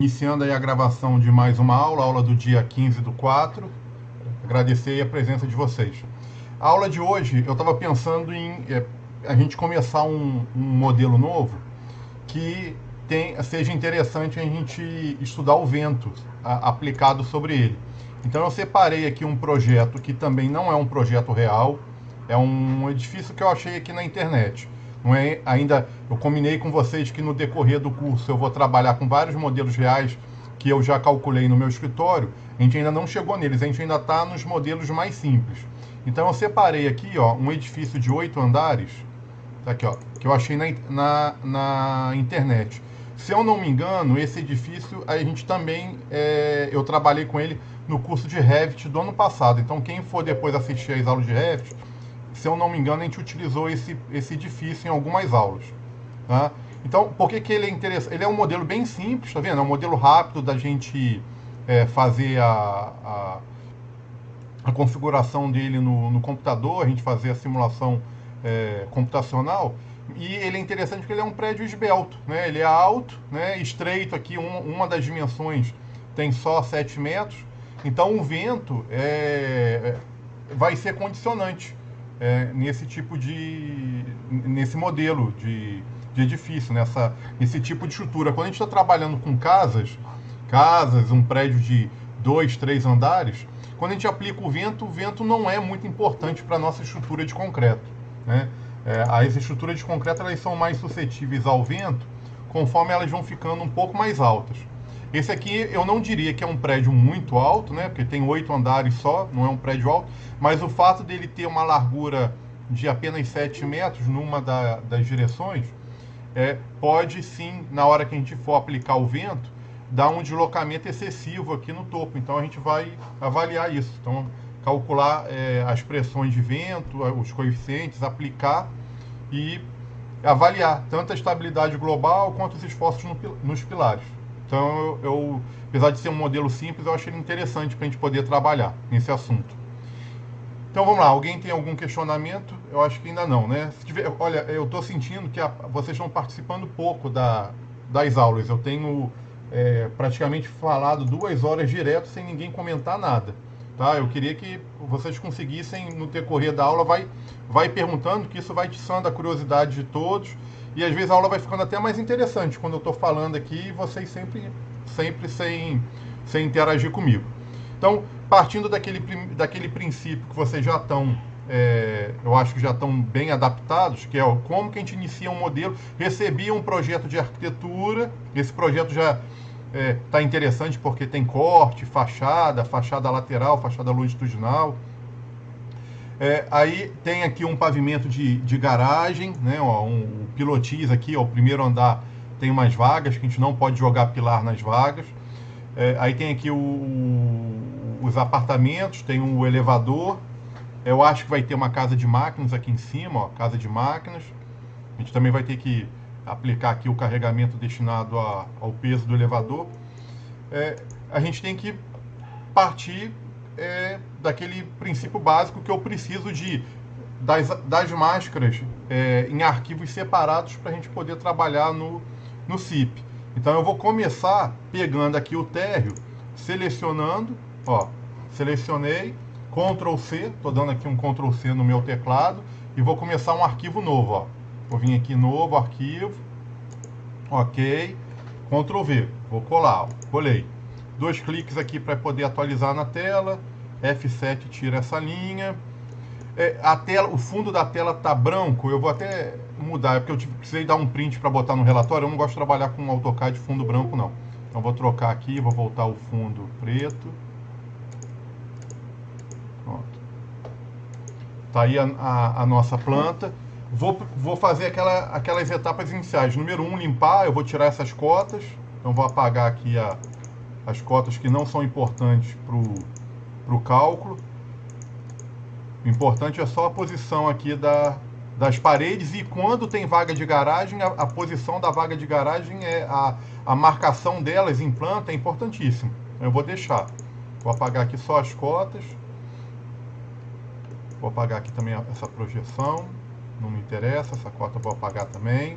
Iniciando aí a gravação de mais uma aula, aula do dia 15/4. Agradecer a presença de vocês. A aula de hoje, eu estava pensando em a gente começar um modelo novo que seja interessante a gente estudar o vento aplicado sobre ele. Então eu separei aqui um projeto que também não é um projeto real, é um edifício que eu achei aqui na internet. Não é ainda, eu combinei com vocês que no decorrer do curso eu vou trabalhar com vários modelos reais que eu já calculei no meu escritório. A gente ainda não chegou neles, a gente ainda está nos modelos mais simples. Então eu separei aqui, ó, um edifício de 8 andares, tá aqui, ó, que eu achei na internet. Se eu não me engano, esse edifício a gente também eu trabalhei com ele no curso de Revit do ano passado. Então quem for depois assistir às aulas de Revit, se eu não me engano, a gente utilizou esse edifício em algumas aulas. Tá? Então, por que ele é interessante? Ele é um modelo bem simples, tá vendo? É um modelo rápido da gente fazer a configuração dele no computador, a gente fazer a simulação computacional. E ele é interessante porque ele é um prédio esbelto, né? Ele é alto, né? Estreito aqui, uma das dimensões tem só 7 metros. Então, o vento vai ser condicionante nesse tipo nesse modelo de edifício, nesse tipo de estrutura. Quando a gente está trabalhando com casas, um prédio de 2, 3 andares, quando a gente aplica o vento não é muito importante para a nossa estrutura de concreto, né? As estruturas de concreto elas são mais suscetíveis ao vento conforme elas vão ficando um pouco mais altas. Esse aqui eu não diria que é um prédio muito alto, né? Porque tem 8 andares só, não é um prédio alto, mas o fato dele ter uma largura de apenas 7 metros numa das direções, pode sim, na hora que a gente for aplicar o vento, dar um deslocamento excessivo aqui no topo. Então a gente vai avaliar isso. Então, calcular as pressões de vento, os coeficientes, aplicar e avaliar tanto a estabilidade global quanto os esforços nos pilares. Então, apesar de ser um modelo simples, eu achei interessante para a gente poder trabalhar nesse assunto. Então vamos lá, alguém tem algum questionamento? Eu acho que ainda não, né? Se tiver, olha, eu estou sentindo que vocês estão participando pouco das aulas. Eu tenho praticamente falado 2 horas direto sem ninguém comentar nada. Tá? Eu queria que vocês conseguissem, no decorrer da aula, vai perguntando, que isso vai tiçando a curiosidade de todos. E às vezes a aula vai ficando até mais interessante quando eu estou falando aqui e vocês sempre sem interagir comigo. Então, partindo daquele princípio que vocês já estão, eu acho que já estão bem adaptados, que é como que a gente inicia um modelo, recebia um projeto de arquitetura, esse projeto já está interessante porque tem corte, fachada lateral, fachada longitudinal. Aí tem aqui um pavimento de garagem, né, ó, um pilotis aqui, ó, o primeiro andar tem umas vagas, que a gente não pode jogar pilar nas vagas. Aí tem aqui os apartamentos, tem um elevador. Eu acho que vai ter uma casa de máquinas aqui em cima, ó, casa de máquinas. A gente também vai ter que aplicar aqui o carregamento destinado ao peso do elevador. A gente tem que partir daquele princípio básico que eu preciso das máscaras em arquivos separados para a gente poder trabalhar no CIP. Então eu vou começar pegando aqui o térreo, selecionando, ó, selecionei, Ctrl C, estou dando aqui um Ctrl C no meu teclado e vou começar um arquivo novo, ó. Vou vir aqui, novo arquivo, ok, Ctrl V, vou colar, ó, colei. 2 cliques aqui para poder atualizar na tela, F7 tira essa linha. O fundo da tela tá branco, eu vou até mudar, é porque eu precisei dar um print para botar no relatório, eu não gosto de trabalhar com AutoCAD de fundo branco não. Então vou trocar aqui, vou voltar o fundo preto. Pronto. Tá aí a nossa planta. Vou fazer aquelas etapas iniciais. Número 1, limpar, eu vou tirar essas cotas. Então vou apagar aqui as cotas que não são importantes para o cálculo. O importante é só a posição aqui das paredes e quando tem vaga de garagem, a posição da vaga de garagem, a marcação delas em planta é importantíssimo. Eu vou deixar. Vou apagar aqui só as cotas. Vou apagar aqui também essa projeção. Não me interessa, essa cota eu vou apagar também.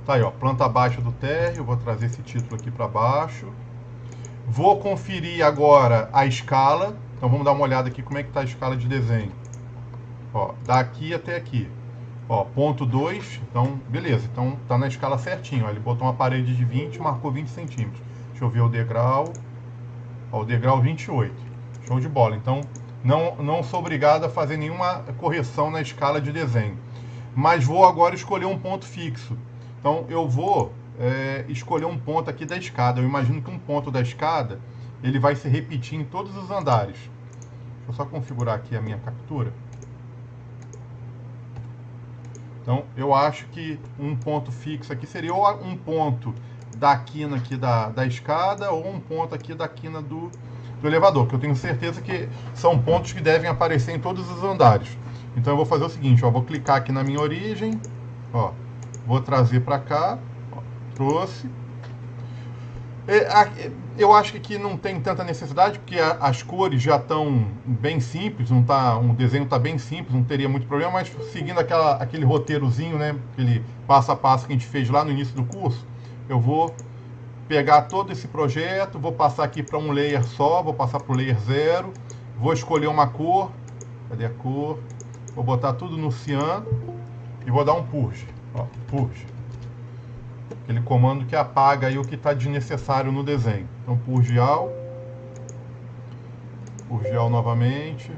Tá aí, ó, planta baixa do térreo. Vou trazer esse título aqui para baixo. Vou conferir agora a escala. Então vamos dar uma olhada aqui como é que está a escala de desenho. Ó, daqui até aqui. Ó, ponto 2, então beleza, então tá na escala certinho. Ó, ele botou uma parede de 20, marcou 20 centímetros. Deixa eu ver o degrau. Ó, o degrau 28. Show de bola. Então não sou obrigado a fazer nenhuma correção na escala de desenho. Mas vou agora escolher um ponto fixo. Então eu vou escolher um ponto aqui da escada. Eu imagino que um ponto da escada ele vai se repetir em todos os andares. Deixa eu só configurar aqui a minha captura. Então eu acho que um ponto fixo aqui seria ou um ponto da quina aqui da escada ou um ponto aqui da quina do elevador, que eu tenho certeza que são pontos que devem aparecer em todos os andares. Então eu vou fazer o seguinte, ó, vou clicar aqui na minha origem, ó, vou trazer para cá, ó, trouxe. Eu acho que aqui não tem tanta necessidade, porque as cores já estão bem simples, não tá, o desenho está bem simples, não teria muito problema, mas seguindo aquele roteirozinho, né, aquele passo a passo que a gente fez lá no início do curso, eu vou pegar todo esse projeto, vou passar aqui para um layer só, vou passar para o layer 0, vou escolher uma cor, cadê a cor? Vou botar tudo no cian e vou dar um purge, ó, purge. Aquele comando que apaga aí o que está desnecessário no desenho. Então purge all novamente,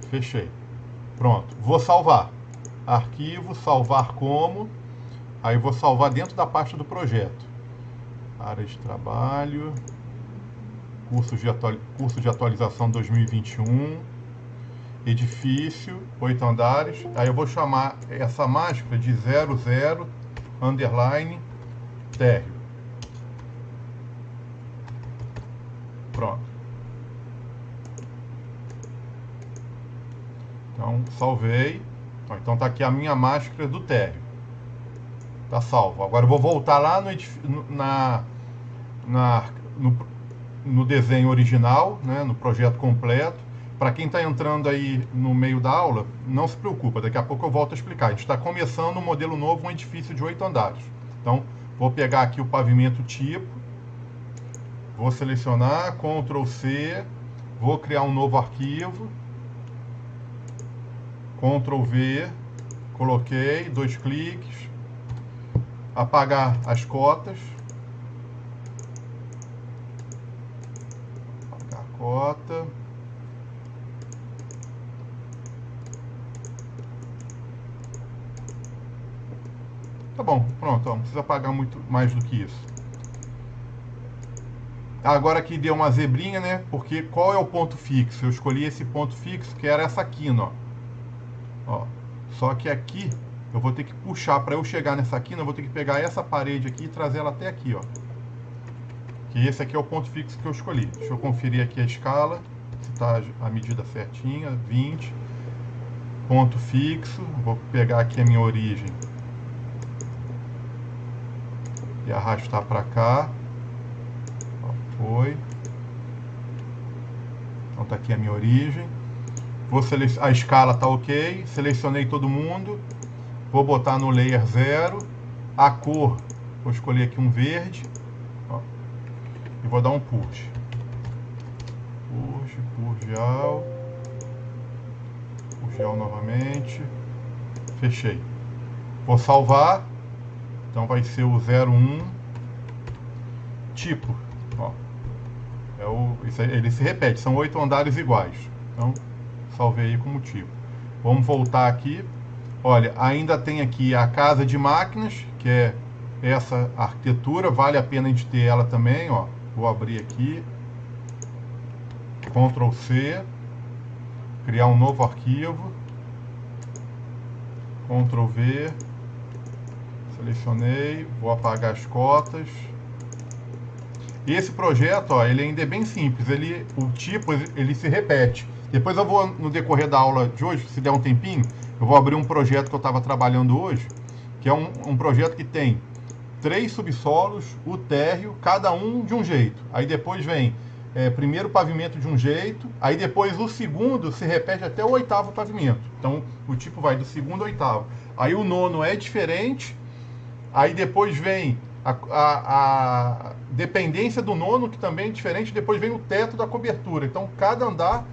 fechei. Pronto, vou salvar. Arquivo, salvar como, aí vou salvar dentro da pasta do projeto. Área de trabalho, curso de atualização 2021, edifício, 8 andares. Aí eu vou chamar essa máscara de 00 underline térreo. Pronto. Então Salvei. Então tá aqui a minha máscara do térreo. Tá salvo. Agora eu vou voltar lá no desenho original, né, no projeto completo. Para quem está entrando aí no meio da aula, não se preocupa, daqui a pouco eu volto a explicar. A gente está começando um modelo novo, um edifício de 8 andares. Então, vou pegar aqui o pavimento tipo, vou selecionar, Ctrl C, vou criar um novo arquivo, Ctrl V, coloquei, 2 cliques, apagar as cotas, apagar a cota, tá bom, pronto, ó, não precisa apagar muito mais do que isso. Agora aqui deu uma zebrinha, né? Porque qual é o ponto fixo? Eu escolhi esse ponto fixo, que era essa quina, ó. Ó. Só que aqui eu vou ter que puxar, para eu chegar nessa quina, eu vou ter que pegar essa parede aqui e trazer ela até aqui, ó. Que esse aqui é o ponto fixo que eu escolhi. Deixa eu conferir aqui a escala, se está a medida certinha, 20. Ponto fixo, vou pegar aqui a minha origem e arrastar para cá. Ó, foi. Então tá aqui a minha origem. Vou a escala tá ok. Selecionei todo mundo. Vou botar no layer 0. A cor, vou escolher aqui um verde. Ó, e vou dar um purge. Purge all. Purge all novamente. Fechei. Vou salvar. Então vai ser o 01 tipo. Ó, ele se repete, são 8 andares iguais. Então, salvei aí como tipo. Vamos voltar aqui. Olha, ainda tem aqui a casa de máquinas, que é essa arquitetura. Vale a pena a gente ter ela também. Ó. Vou abrir aqui. Ctrl C. Criar um novo arquivo. Ctrl V. Selecionei, vou apagar as cotas. E esse projeto, ó, ele ainda é bem simples, o tipo ele se repete. Depois eu vou, no decorrer da aula de hoje, se der um tempinho, eu vou abrir um projeto que eu estava trabalhando hoje, que é um projeto que tem 3 subsolos, o térreo, cada um de um jeito. Aí depois vem primeiro o pavimento de um jeito, aí depois o segundo se repete até o 8º pavimento. Então o tipo vai do segundo ao 8º. Aí o 9º é diferente. Aí depois vem a dependência do nono, que também é diferente, depois vem o teto da cobertura. Então, cada andar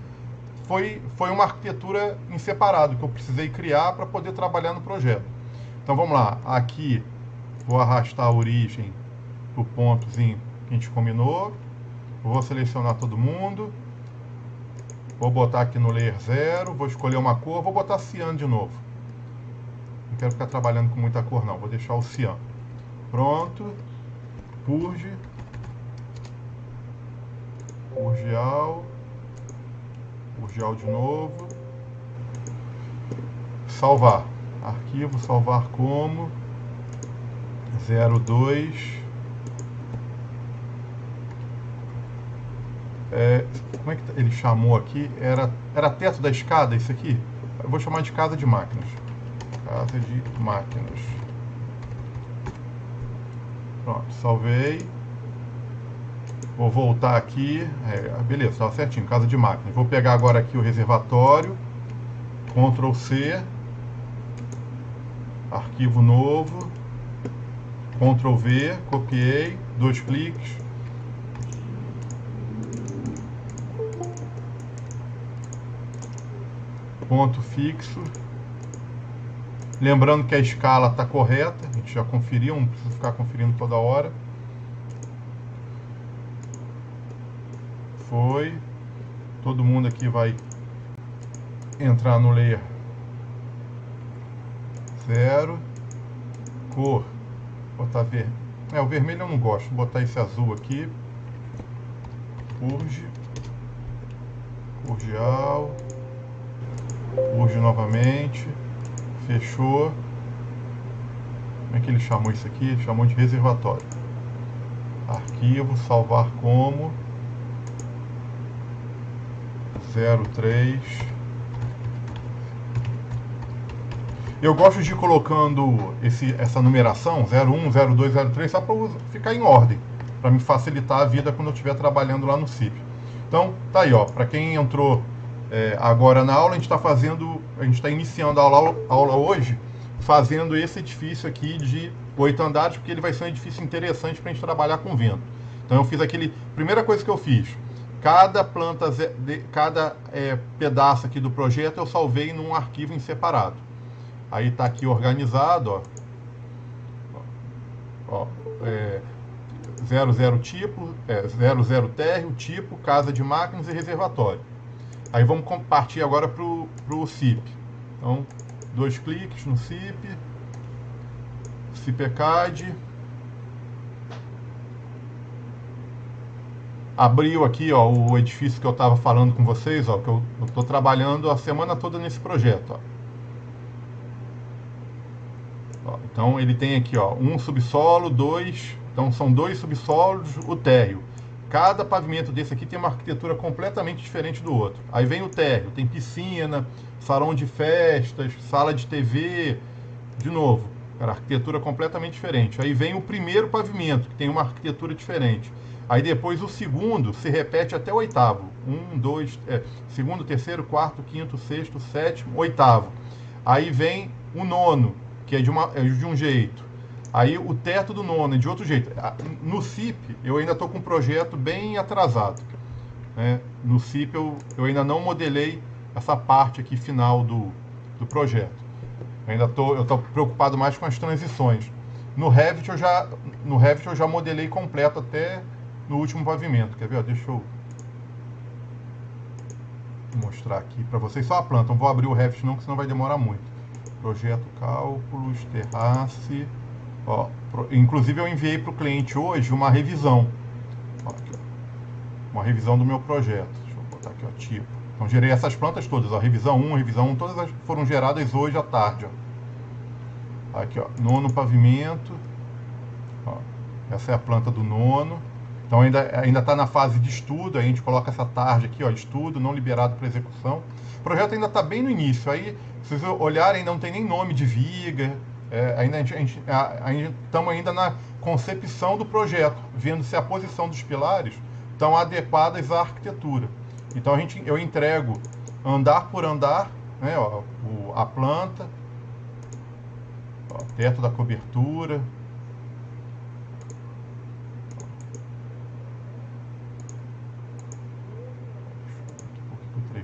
foi uma arquitetura em separado, que eu precisei criar para poder trabalhar no projeto. Então, vamos lá. Aqui, vou arrastar a origem para o pontozinho que a gente combinou. Vou selecionar todo mundo. Vou botar aqui no Layer 0. Vou escolher uma cor. Vou botar cian de novo. Não quero ficar trabalhando com muita cor, não. Vou deixar o cian. Pronto. Purge. Purgeal. Purgeal de novo. Salvar. Arquivo, salvar como 02. Como é que ele chamou aqui? Era teto da escada isso aqui? Eu vou chamar de casa de máquinas. Casa de máquinas. Pronto, salvei. Vou voltar aqui. Beleza, estava certinho, casa de máquinas. Vou pegar agora aqui o reservatório. Ctrl C. Arquivo novo. Ctrl V. Copiei. 2 cliques. Ponto fixo. Lembrando que a escala está correta. A gente já conferiu, não precisa ficar conferindo toda hora. Foi. Todo mundo aqui vai entrar no layer 0. Cor. Botar verde. O vermelho eu não gosto. Vou botar esse azul aqui. Purge. Purgeal. Purge novamente. Fechou. Como é que ele chamou isso aqui? Ele chamou de reservatório. Arquivo, salvar como 03. Eu gosto de ir colocando essa numeração 01, 02, 03 só para ficar em ordem, para me facilitar a vida quando eu estiver trabalhando lá no CIP. Então, tá aí, ó. Para quem entrou agora na aula, a gente está iniciando a aula hoje fazendo esse edifício aqui de 8 andares, porque ele vai ser um edifício interessante para a gente trabalhar com vento. Então eu fiz primeira coisa que eu fiz, cada pedaço aqui do projeto eu salvei num arquivo em separado. Aí está aqui organizado, ó. 00 tipo, 00 térreo, tipo, casa de máquinas e reservatório. Aí vamos partir agora para o CIP. Então, 2 cliques no CIP, CIPECAD. Abriu aqui, ó, o edifício que eu estava falando com vocês, ó, que eu estou trabalhando a semana toda nesse projeto, ó. Então ele tem aqui, ó, um subsolo, 2, então são 2 subsolos, o térreo. Cada pavimento desse aqui tem uma arquitetura completamente diferente do outro. Aí vem o térreo, tem piscina, salão de festas, sala de TV, de novo, cara, arquitetura completamente diferente. Aí vem o primeiro pavimento, que tem uma arquitetura diferente. Aí depois o segundo se repete até o oitavo. Segundo, terceiro, quarto, quinto, sexto, sétimo, oitavo. Aí vem o nono, que é de um jeito. Aí o teto do nono é de outro jeito. No CIP, eu ainda estou com um projeto bem atrasado. Né? No CIP, eu ainda não modelei essa parte aqui final do projeto. Eu estou preocupado mais com as transições. No Revit eu já modelei completo até no último pavimento. Quer ver? Deixa eu mostrar aqui para vocês. Só a planta. Não vou abrir o Revit não, que senão vai demorar muito. Projeto, cálculos, terrace. Ó, inclusive eu enviei para o cliente hoje uma revisão. Ó, aqui, ó. Uma revisão do meu projeto. Deixa eu botar aqui, ó, tipo. Então gerei essas plantas todas, ó, revisão 1, todas foram geradas hoje à tarde. Ó. Aqui, ó, nono pavimento. Ó, essa é a planta do nono. Então ainda está na fase de estudo, a gente coloca essa tarde aqui, ó, estudo, não liberado para execução. O projeto ainda está bem no início, aí se vocês olharem, não tem nem nome de viga, ainda estamos ainda na concepção do projeto, vendo se a posição dos pilares estão adequadas à arquitetura. Então eu entrego andar por andar, né, ó, a planta, ó, teto da cobertura,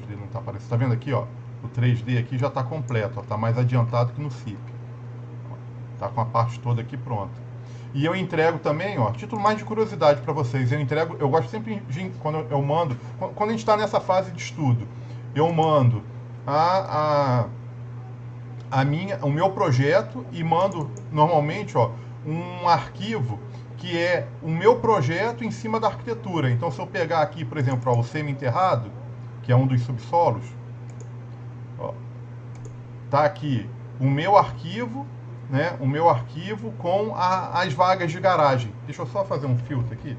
3D não está aparecendo. Tá vendo aqui, ó? O 3D aqui já está completo, ó, tá mais adiantado que no CIP. Tá com a parte toda aqui pronta. E eu entrego também, ó, título mais de curiosidade para vocês. Eu gosto sempre de, quando eu mando, quando a gente está nessa fase de estudo, eu mando o meu projeto e mando normalmente, ó, um arquivo que é o meu projeto em cima da arquitetura. Então, se eu pegar aqui, por exemplo, ó, o semi-enterrado, que é um dos subsolos, ó, tá aqui o meu arquivo, né? O meu arquivo com as vagas de garagem. Deixa eu só fazer um filtro aqui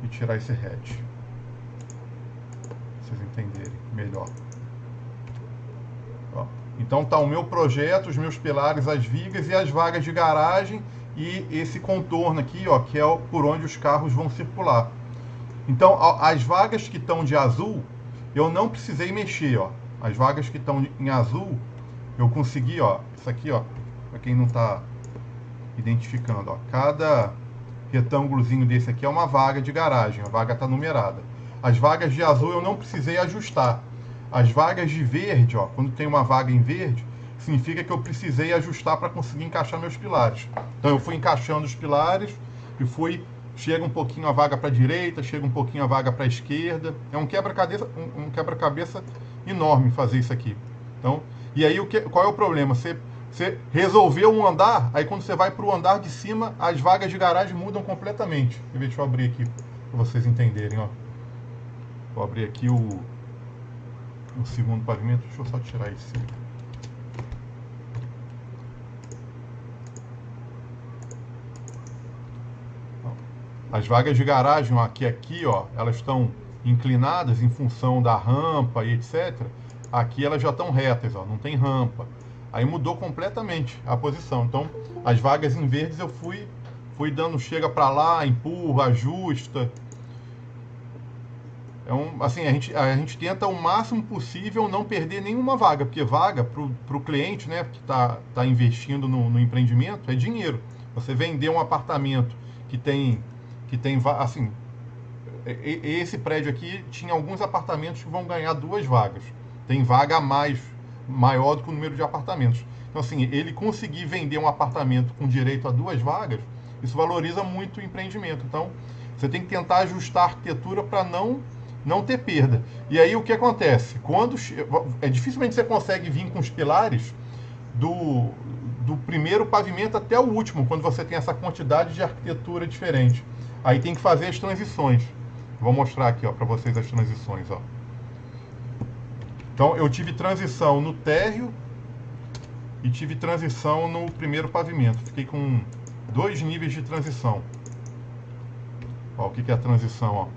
e tirar esse head, pra vocês entenderem melhor. Ó, então tá o meu projeto, os meus pilares, as vigas e as vagas de garagem e esse contorno aqui, ó, que é por onde os carros vão circular. Então, as vagas que estão de azul, eu não precisei mexer, ó. As vagas que estão em azul, eu consegui, ó, isso aqui, ó, para quem não está identificando, ó, cada retângulozinho desse aqui é uma vaga de garagem, a vaga está numerada. As vagas de azul eu não precisei ajustar. As vagas de verde, ó, quando tem uma vaga em verde, significa que eu precisei ajustar para conseguir encaixar meus pilares. Então eu fui encaixando os pilares e chega um pouquinho a vaga para a direita, chega um pouquinho a vaga para a esquerda. É um quebra-cabeça enorme fazer isso aqui. Então, e aí qual é o problema? Você resolveu um andar, aí quando você vai para o andar de cima, as vagas de garagem mudam completamente. Deixa eu abrir aqui para vocês entenderem, ó. Vou abrir aqui o segundo pavimento. Deixa eu só tirar esse. As vagas de garagem, ó, aqui, ó, elas estão inclinadas em função da rampa e etc. Aqui elas já estão retas, ó, não tem rampa. Aí mudou completamente a posição. Então, as vagas em verdes eu fui dando, chega para lá, empurra, ajusta. Assim, a gente tenta o máximo possível não perder nenhuma vaga, porque vaga para o cliente, né, que tá investindo no empreendimento, é dinheiro. Você vender um apartamento que tem assim, esse prédio aqui tinha alguns apartamentos que vão ganhar 2 vagas. Tem vaga maior do que o número de apartamentos. Então, assim, ele conseguir vender um apartamento com direito a 2 vagas, isso valoriza muito o empreendimento. Então, você tem que tentar ajustar a arquitetura para não ter perda. E aí o que acontece? Dificilmente você consegue vir com os pilares do primeiro pavimento até o último, quando você tem essa quantidade de arquitetura diferente. Aí tem que fazer as transições. Vou mostrar aqui, ó, para vocês as transições, ó. Então eu tive transição no térreo e tive transição no primeiro pavimento. Fiquei com 2 níveis de transição. Ó, o que é a transição, ó?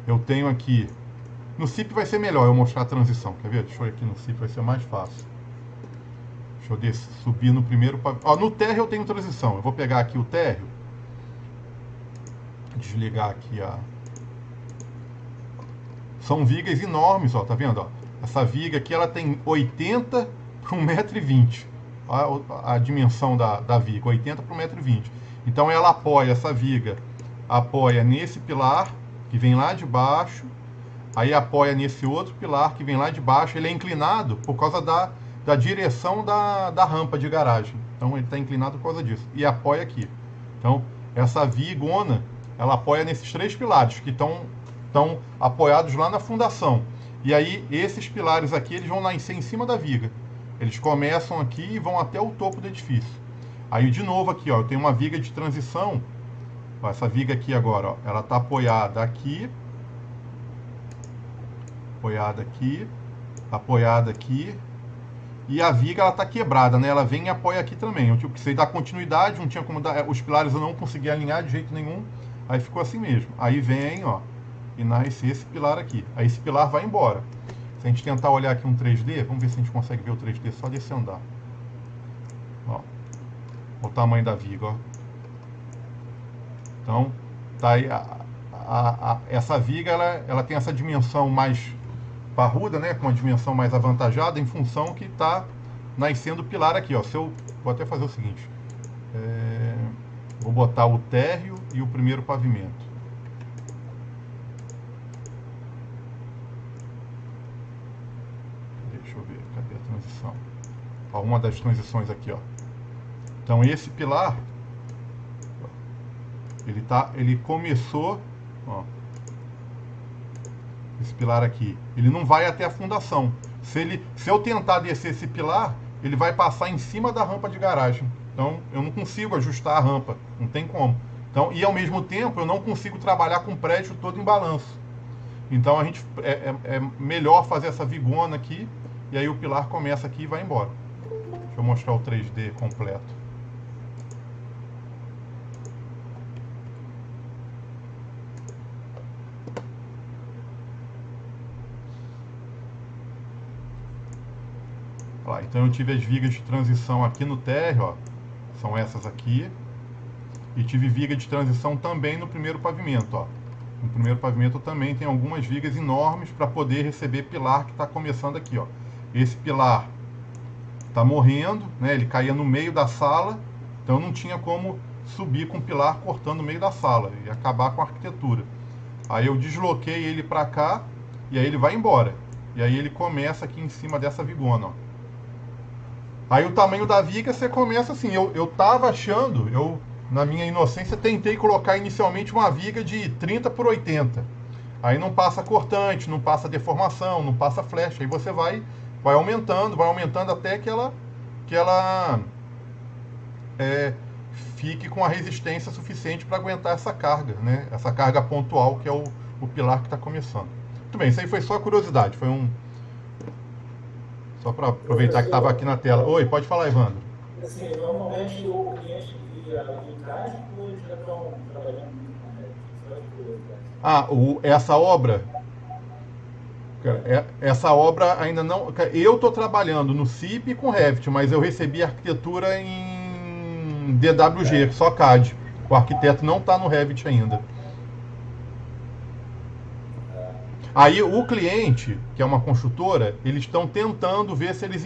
Eu tenho aqui... No CIP vai ser melhor eu mostrar a transição. Quer ver? Deixa eu ir aqui no CIP, vai ser mais fácil. Deixa eu subir no primeiro pavimento. Ó, no térreo eu tenho transição. Eu vou pegar aqui o térreo. Desligar aqui a... São vigas enormes, ó, tá vendo? Ó? Essa viga aqui ela tem 80 por 1,20 m. A dimensão da viga, 80 por 1,20 m. Então ela apoia, essa viga apoia nesse pilar que vem lá de baixo, aí apoia nesse outro pilar que vem lá de baixo. Ele é inclinado por causa da direção da rampa de garagem. Então ele está inclinado por causa disso. E apoia aqui. Então essa vigona, ela apoia nesses 3 pilares que estão apoiados lá na fundação. E aí esses pilares aqui, eles vão nascer em cima da viga. Eles começam aqui e vão até o topo do edifício. Aí de novo aqui, ó, eu tenho uma viga de transição. Ó, essa viga aqui agora, ó, ela está apoiada aqui, apoiada aqui, e a viga ela está quebrada, né? Ela vem e apoia aqui também. Eu precisei dar continuidade, não tinha como dar, os pilares eu não consegui alinhar de jeito nenhum, aí ficou assim mesmo. Aí vem, ó, e nasce esse pilar aqui. Aí esse pilar vai embora. Se a gente tentar olhar aqui um 3D, vamos ver se a gente consegue ver o 3D só desse andar. Ó, o tamanho da viga, ó. Então, tá aí essa viga, ela tem essa dimensão mais parruda, né, com uma dimensão mais avantajada, em função que está nascendo o pilar aqui, ó. Vou até fazer o seguinte, vou botar o térreo e o primeiro pavimento. Deixa eu ver, cadê a transição? Ó, uma das transições aqui, ó. Então esse pilar, ele começou, ó, esse pilar aqui, ele não vai até a fundação. Se eu tentar descer esse pilar, ele vai passar em cima da rampa de garagem. Então eu não consigo ajustar a rampa, não tem como. Então, e ao mesmo tempo eu não consigo trabalhar com o prédio todo em balanço. Então é melhor fazer essa vigona aqui, e aí o pilar começa aqui e vai embora. Deixa eu mostrar o 3D completo. Lá, então eu tive as vigas de transição aqui no térreo, ó, são essas aqui, e tive viga de transição também no primeiro pavimento, ó. No primeiro pavimento também tem algumas vigas enormes para poder receber pilar que está começando aqui, ó. Esse pilar está morrendo, né? Ele caía no meio da sala, então não tinha como subir com o pilar cortando o meio da sala e acabar com a arquitetura. Aí eu desloquei ele para cá e aí ele vai embora. E aí ele começa aqui em cima dessa vigona, ó. Aí o tamanho da viga você começa assim, eu tava achando, na minha inocência tentei colocar inicialmente uma viga de 30 por 80. Aí não passa cortante, não passa deformação, não passa flecha. Aí você vai aumentando até que ela fique com a resistência suficiente para aguentar essa carga, né? Essa carga pontual que é o pilar que está começando. Muito bem, isso aí foi só curiosidade, foi só para aproveitar que estava aqui na tela. Oi, pode falar, Evandro. Assim, normalmente o cliente via encaixe ou eles já estão trabalhando essa obra, essa obra ainda não. Eu estou trabalhando no CIP com Revit, mas eu recebi arquitetura em DWG, só CAD. O arquiteto não está no Revit ainda. Aí o cliente, que é uma construtora, eles estão tentando ver se eles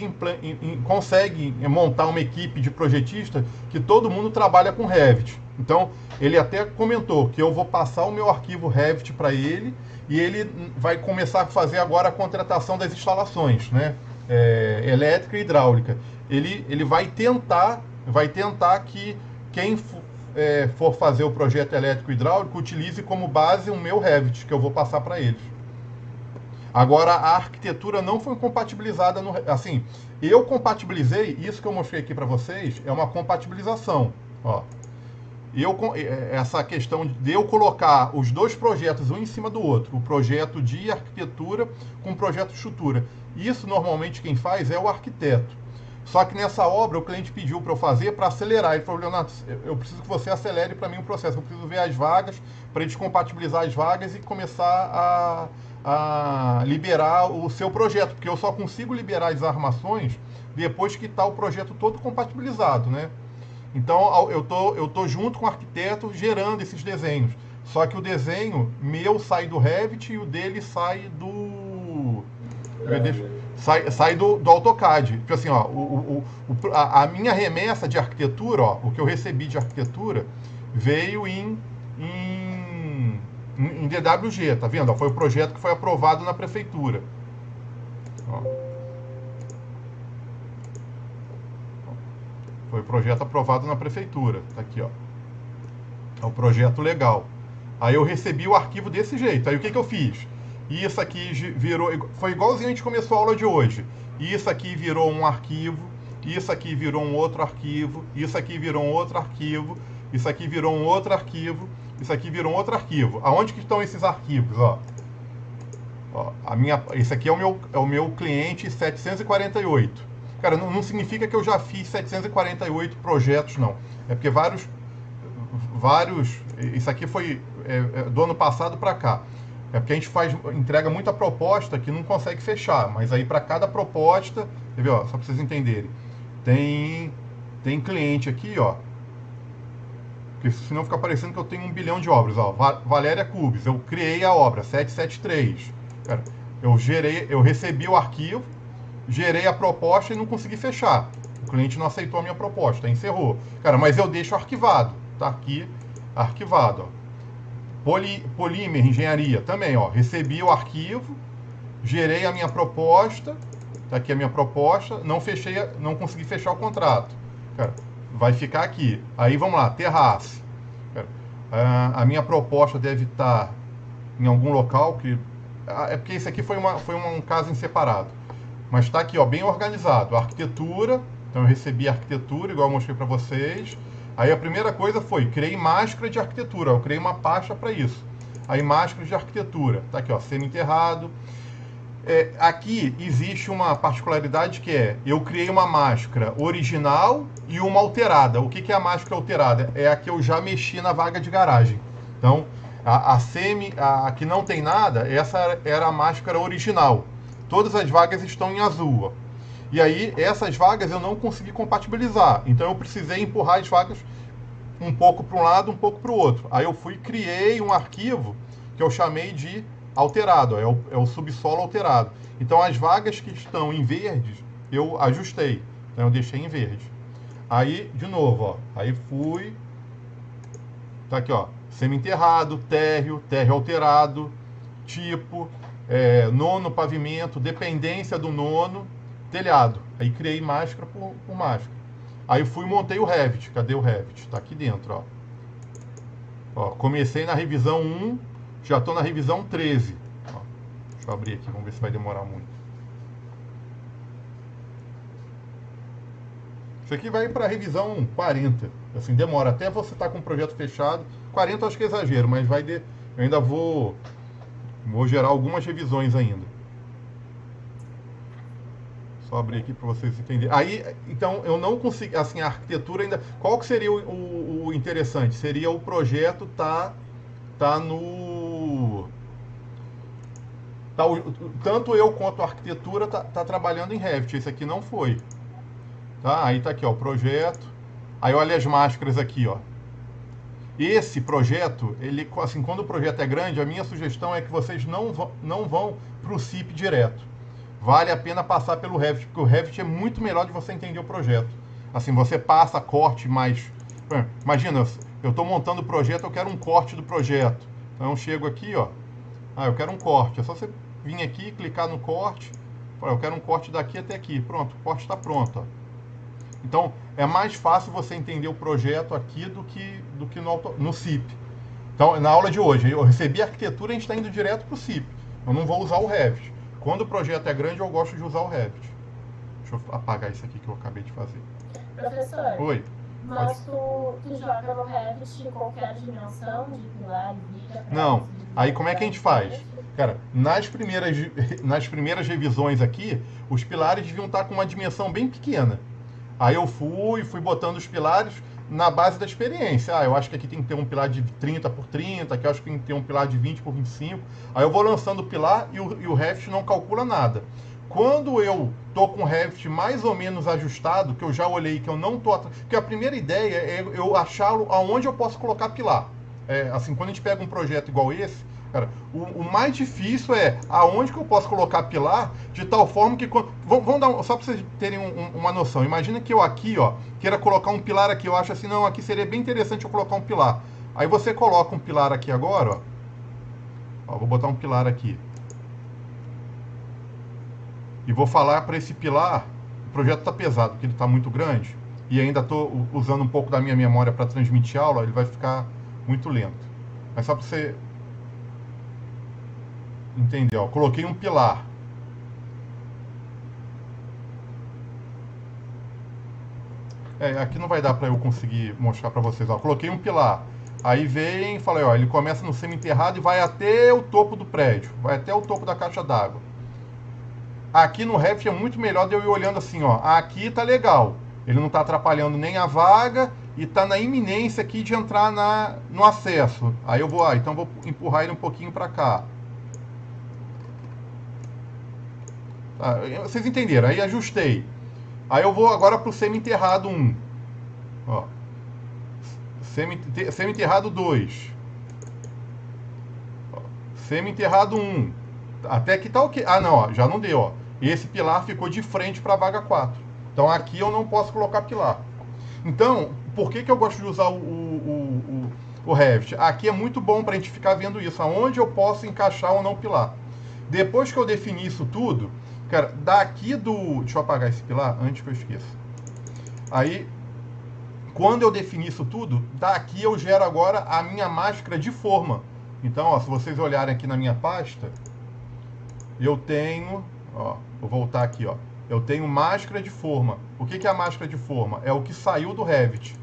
conseguem montar uma equipe de projetista que todo mundo trabalha com Revit. Então, ele até comentou que eu vou passar o meu arquivo Revit para ele e ele vai começar a fazer agora a contratação das instalações, né? Elétrica e hidráulica. Ele vai tentar que quem for fazer o projeto elétrico e hidráulico utilize como base o meu Revit, que eu vou passar para eles. Agora, a arquitetura não foi compatibilizada, assim, eu compatibilizei, isso que eu mostrei aqui para vocês, é uma compatibilização, ó. Essa questão de eu colocar os dois projetos um em cima do outro, o projeto de arquitetura com o projeto de estrutura. Isso, normalmente, quem faz é o arquiteto. Só que nessa obra, o cliente pediu para eu fazer para acelerar. Ele falou, Leonardo, eu preciso que você acelere para mim o processo, eu preciso ver as vagas, para eles compatibilizar as vagas e começar a liberar o seu projeto, porque eu só consigo liberar as armações depois que está o projeto todo compatibilizado, né? Então eu tô junto com o arquiteto gerando esses desenhos. Só que o desenho meu sai do Revit e o dele sai do sai do AutoCAD. Tipo assim, ó, a minha remessa de arquitetura, ó, o que eu recebi de arquitetura veio em DWG, tá vendo? Foi o projeto que foi aprovado na prefeitura. Ó. Foi o projeto aprovado na prefeitura. Tá aqui, ó. É o projeto legal. Aí eu recebi o arquivo desse jeito. Aí o que eu fiz? Isso aqui virou... Foi igualzinho a gente começou a aula de hoje. Isso aqui virou um arquivo. Isso aqui virou um outro arquivo. Isso aqui virou um outro arquivo. Isso aqui virou um outro arquivo. Isso aqui virou um outro arquivo. Aonde que estão esses arquivos? Ó, esse aqui é o meu cliente 748. Cara, não significa que eu já fiz 748 projetos, não. É porque vários... Isso aqui foi do ano passado para cá. É porque a gente entrega muita proposta que não consegue fechar. Mas aí para cada proposta, quer ver, ó, só para vocês entenderem, tem cliente aqui, ó. Porque senão fica parecendo que eu tenho 1 bilhão de obras. Ó, Valéria Cubes, eu criei a obra 773. Cara, eu recebi o arquivo, gerei a proposta e não consegui fechar. O cliente não aceitou a minha proposta, encerrou. Cara, mas eu deixo arquivado. Tá aqui, arquivado. Ó. Polímer, engenharia, também, ó. Recebi o arquivo, gerei a minha proposta, Tá aqui a minha proposta, não consegui fechar o contrato. Cara, vai ficar aqui. Aí vamos lá, terraço. Cara, a minha proposta deve estar em algum local que... É porque esse aqui foi um caso em separado. Mas está aqui, ó, bem organizado. Arquitetura, então eu recebi a arquitetura, igual eu mostrei para vocês. Aí a primeira coisa foi, criei máscara de arquitetura. Eu criei uma pasta para isso. Aí máscara de arquitetura. Tá aqui, ó, semi-enterrado. Aqui existe uma particularidade que eu criei uma máscara original e uma alterada. O que é a máscara alterada? É a que eu já mexi na vaga de garagem. Então, a que não tem nada, essa era a máscara original. Todas as vagas estão em azul. Ó. E aí, essas vagas eu não consegui compatibilizar. Então, eu precisei empurrar as vagas um pouco para um lado, um pouco para o outro. Aí eu criei um arquivo que eu chamei de alterado, é o subsolo alterado. Então as vagas que estão em verdes, eu ajustei, então eu deixei em verde. Aí, de novo, ó, aí fui, tá aqui, ó, semi-enterrado, térreo alterado, tipo, nono pavimento, dependência do nono, telhado. Aí criei máscara por máscara. Aí fui e montei o Revit. Cadê o Revit? Tá aqui dentro, ó. Comecei na revisão 1, já estou na revisão 13. Ó, deixa eu abrir aqui, vamos ver se vai demorar muito. Isso aqui vai para a revisão 40. Assim, demora até você estar com o projeto fechado. 40 acho que é exagero, mas eu ainda vou gerar algumas revisões ainda. Só abrir aqui para vocês entenderem. Aí, então, eu não consegui, assim, a arquitetura ainda... Qual que seria o interessante? Seria o projeto tá no... tanto eu quanto a arquitetura tá trabalhando em Revit. Esse aqui não foi. Tá? Aí tá aqui, ó, o projeto. Aí olha as máscaras aqui, ó. Esse projeto, ele, assim, quando o projeto é grande, a minha sugestão é que vocês não vão para o CIP direto. Vale a pena passar pelo Revit, porque o Revit é muito melhor de você entender o projeto. Assim, você passa corte mais... Imagina, eu estou montando o projeto, eu quero um corte do projeto. Então eu chego aqui, ó. Eu quero um corte. É só você vir aqui, clicar no corte. Eu quero um corte daqui até aqui. Pronto, o corte está pronto, ó. Então, é mais fácil você entender o projeto aqui do que no CIP. Então, na aula de hoje, eu recebi a arquitetura, a gente está indo direto para o CIP. Eu não vou usar o Revit. Quando o projeto é grande, eu gosto de usar o Revit. Deixa eu apagar isso aqui que eu acabei de fazer. Professor. Oi. Mas tu joga no Revit em qualquer dimensão de pilar, viga... Não. Aí como é que a gente faz? Cara, nas primeiras revisões aqui, os pilares deviam estar com uma dimensão bem pequena. Aí eu fui botando os pilares na base da experiência. Eu acho que aqui tem que ter um pilar de 30 por 30, aqui eu acho que tem que ter um pilar de 20 por 25. Aí eu vou lançando o pilar e o Revit não calcula nada. Quando eu tô com o Revit mais ou menos ajustado, que eu já olhei que eu não tô... Porque a primeira ideia é eu achar aonde eu posso colocar pilar. Assim, quando a gente pega um projeto igual esse, cara, o mais difícil é aonde que eu posso colocar pilar de tal forma que... Vamos dar só para vocês terem uma noção. Imagina que eu aqui, ó, queira colocar um pilar aqui. Eu acho assim, não, aqui seria bem interessante eu colocar um pilar. Aí você coloca um pilar aqui agora, ó. Vou botar um pilar aqui. E vou falar para esse pilar, o projeto está pesado, porque ele está muito grande, e ainda estou usando um pouco da minha memória para transmitir aula, ele vai ficar muito lento. Mas só para você entender, ó, coloquei um pilar. Aqui não vai dar para eu conseguir mostrar para vocês, ó. Coloquei um pilar. Aí vem e falei, ó, ele começa no semi-enterrado e vai até o topo do prédio, vai até o topo da caixa d'água. Aqui no Revit é muito melhor de eu ir olhando assim, ó. Aqui tá legal. Ele não tá atrapalhando nem a vaga e tá na iminência aqui de entrar no acesso. Aí eu vou, então vou empurrar ele um pouquinho para cá. Tá, vocês entenderam? Aí ajustei. Aí eu vou agora pro semi-enterrado 1. Ó. Semi-enterrado 2. Semi-enterrado 1. Até que tá ok. Não, ó, já não deu, ó. Esse pilar ficou de frente para a vaga 4. Então aqui eu não posso colocar pilar. Então, por que eu gosto de usar o Revit? Aqui é muito bom para a gente ficar vendo isso, aonde eu posso encaixar ou não pilar. Depois que eu defini isso tudo, Cara, daqui do... Deixa eu apagar esse pilar antes que eu esqueça. Aí, quando eu definir isso tudo, daqui eu gero agora a minha máscara de forma. Então, ó, se vocês olharem aqui na minha pasta, eu tenho... Ó, vou voltar aqui, ó. Eu tenho máscara de forma. O que é a máscara de forma? É o que saiu do Revit.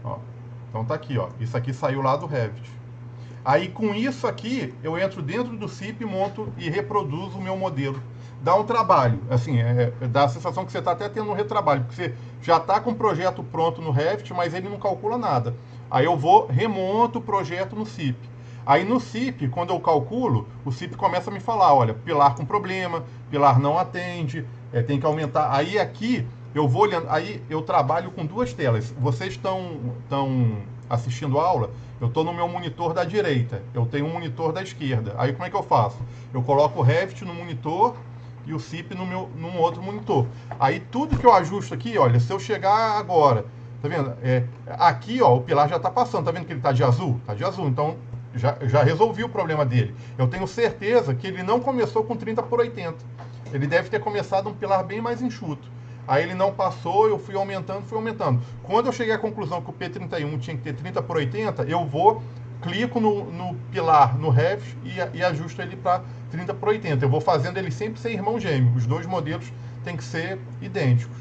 Ó, então tá aqui, ó. Isso aqui saiu lá do Revit. Aí com isso aqui, eu entro dentro do CIP, monto e reproduzo o meu modelo. Dá um trabalho, assim, dá a sensação que você está até tendo um retrabalho, porque você já está com o projeto pronto no Revit, mas ele não calcula nada. Aí eu vou, remonto o projeto no CIP. Aí no CIP, quando eu calculo, o CIP começa a me falar, olha, pilar com problema, pilar não atende, tem que aumentar. Aí aqui, eu vou olhando, aí eu trabalho com duas telas. Vocês estão assistindo a aula, eu estou no meu monitor da direita, eu tenho um monitor da esquerda. Aí como é que eu faço? Eu coloco o Revit no monitor e o CIP num outro monitor. Aí tudo que eu ajusto aqui, olha, se eu chegar agora, tá vendo? Aqui, ó, o pilar já está passando, tá vendo que ele está de azul? Está de azul, então já resolvi o problema dele. Eu tenho certeza que ele não começou com 30 por 80. Ele deve ter começado um pilar bem mais enxuto. Aí ele não passou, eu fui aumentando. Quando eu cheguei à conclusão que o P31 tinha que ter 30 por 80, eu vou, clico no pilar, no Revit, e ajusto ele para 30 por 80. Eu vou fazendo ele sempre ser irmão gêmeo. Os dois modelos têm que ser idênticos.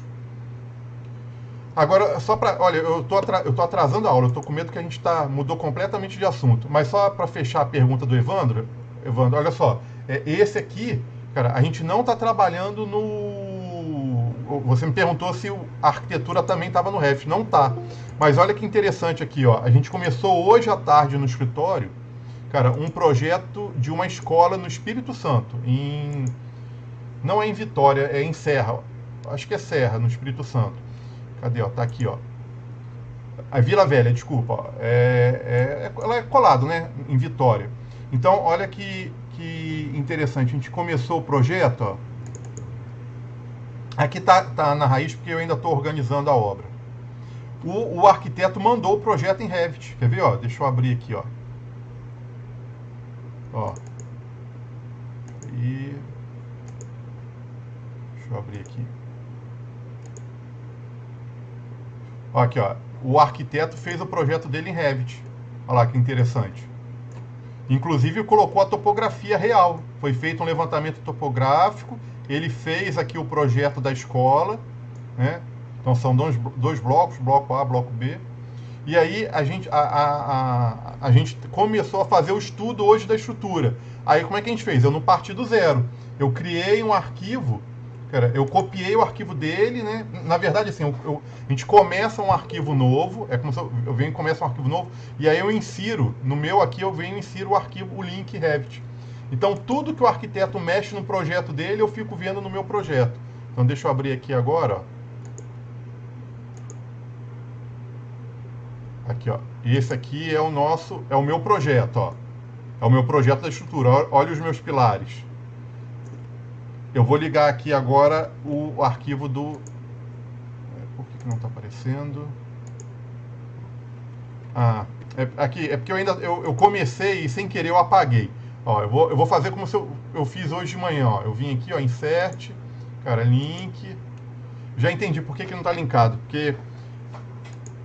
Agora, só para... Olha, eu tô atrasando a aula, eu tô com medo que a gente mudou completamente de assunto. Mas só para fechar a pergunta do Evandro, olha só. Esse aqui, cara, a gente não está trabalhando no... Você me perguntou se a arquitetura também estava no Revit. Não tá. Mas olha que interessante aqui, ó. A gente começou hoje à tarde no escritório, cara, um projeto de uma escola no Espírito Santo. Não é em Vitória, é em Serra. Acho que é Serra, no Espírito Santo. Cadê, ó? Tá aqui, ó. A Vila Velha, desculpa. Ó. Ela é colado, né? Em Vitória. Então, olha que interessante. A gente começou o projeto, ó. Aqui tá na raiz porque eu ainda estou organizando a obra. O arquiteto mandou o projeto em Revit. Quer ver? Ó? Deixa eu abrir aqui. Ó. Deixa eu abrir aqui. Ó, aqui, ó. O arquiteto fez o projeto dele em Revit. Olha lá que interessante. Inclusive colocou a topografia real. Foi feito um levantamento topográfico. Ele fez aqui o projeto da escola, né? Então são dois blocos, bloco A, bloco B. E aí a gente começou a fazer o estudo hoje da estrutura. Aí como é que a gente fez? Eu não parti do zero. Eu criei um arquivo, cara, eu copiei o arquivo dele, né? Na verdade, assim, a gente começa um arquivo novo, é como se eu venho e começo um arquivo novo, e aí eu insiro, no meu aqui eu venho e insiro o arquivo, o link Revit. Então, tudo que o arquiteto mexe no projeto dele, eu fico vendo no meu projeto. Então, deixa eu abrir aqui agora, ó. Aqui, ó. Esse aqui é o meu projeto, ó. É o meu projeto da estrutura. Olha os meus pilares. Eu vou ligar aqui agora o arquivo do... Por que não está aparecendo? Aqui, é porque eu comecei e sem querer eu apaguei. Ó, eu vou fazer como se eu fiz hoje de manhã, ó. Eu vim aqui, ó, insert, cara, link. Já entendi por que não está linkado, porque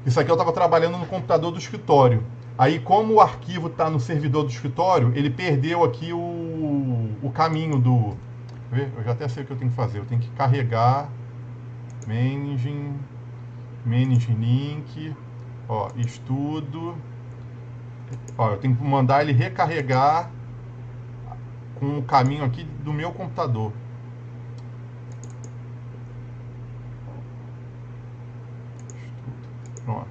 isso aqui eu estava trabalhando no computador do escritório. Aí, como o arquivo está no servidor do escritório, ele perdeu aqui o caminho do... Eu já até sei o que eu tenho que fazer. Eu tenho que carregar managing link, ó, estudo. Ó, eu tenho que mandar ele recarregar com o caminho aqui do meu computador. Pronto.